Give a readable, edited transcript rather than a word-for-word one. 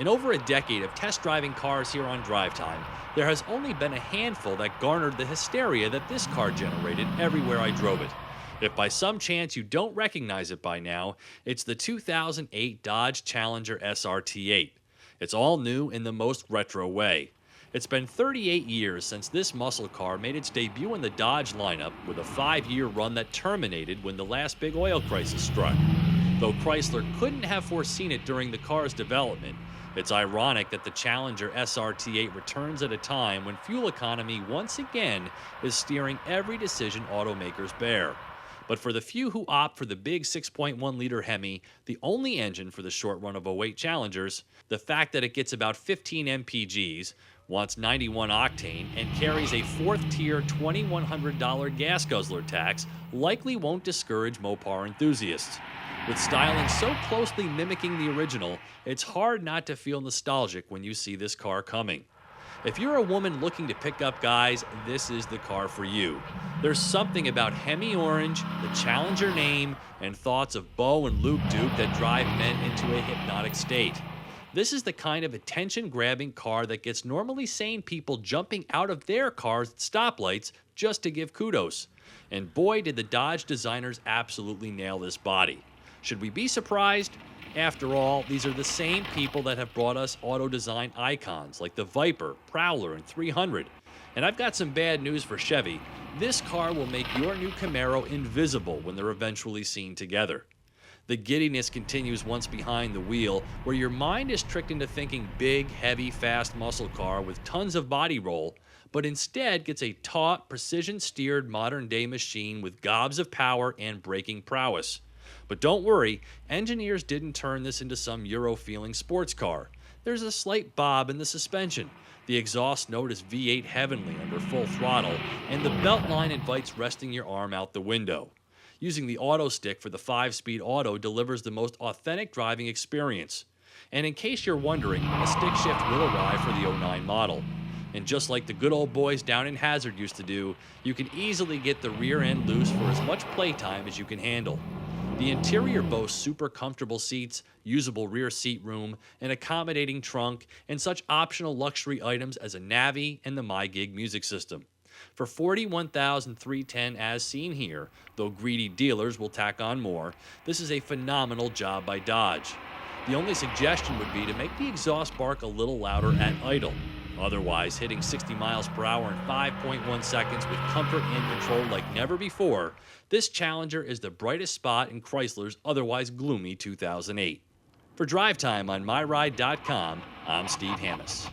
In over a decade of test driving cars here on Drive Time, there has only been a handful that garnered the hysteria that this car generated everywhere I drove it. If by some chance you don't recognize it by now, it's the 2008 Dodge Challenger SRT8. It's all new in the most retro way. It's been 38 years since this muscle car made its debut in the Dodge lineup, with a 5-year run that terminated when the last big oil crisis struck. Though Chrysler couldn't have foreseen it during the car's development, it's ironic that the Challenger SRT8 returns at a time when fuel economy once again is steering every decision automakers bear. But for the few who opt for the big 6.1-liter Hemi, the only engine for the short run of '08 Challengers, the fact that it gets about 15 mpgs, wants 91 octane, and carries a fourth-tier $2,100 gas guzzler tax likely won't discourage Mopar enthusiasts. With styling so closely mimicking the original, it's hard not to feel nostalgic when you see this car coming. If you're a woman looking to pick up guys, this is the car for you. There's something about Hemi Orange, the Challenger name, and thoughts of Bo and Luke Duke that drive men into a hypnotic state. This is the kind of attention-grabbing car that gets normally sane people jumping out of their cars at stoplights just to give kudos. And boy, did the Dodge designers absolutely nail this body. Should we be surprised? After all, these are the same people that have brought us auto design icons like the Viper, Prowler, and 300. And I've got some bad news for Chevy. This car will make your new Camaro invisible when they're eventually seen together. The giddiness continues once behind the wheel, where your mind is tricked into thinking big, heavy, fast muscle car with tons of body roll, but instead gets a taut, precision-steered modern-day machine with gobs of power and braking prowess. But don't worry, engineers didn't turn this into some Euro-feeling sports car. There's a slight bob in the suspension. The exhaust note is V8 heavenly under full throttle, and the belt line invites resting your arm out the window. Using the auto stick for the 5-speed auto delivers the most authentic driving experience. And in case you're wondering, a stick shift will arrive for the '09 model. And just like the good old boys down in Hazard used to do, you can easily get the rear end loose for as much playtime as you can handle. The interior boasts super comfortable seats, usable rear seat room, an accommodating trunk, and such optional luxury items as a Navi and the MyGig music system. For $41,310 as seen here, though greedy dealers will tack on more, this is a phenomenal job by Dodge. The only suggestion would be to make the exhaust bark a little louder at idle. Otherwise, hitting 60 miles per hour in 5.1 seconds with comfort and control like never before, this Challenger is the brightest spot in Chrysler's otherwise gloomy 2008. For Drive Time on MyRide.com, I'm Steve Hammis.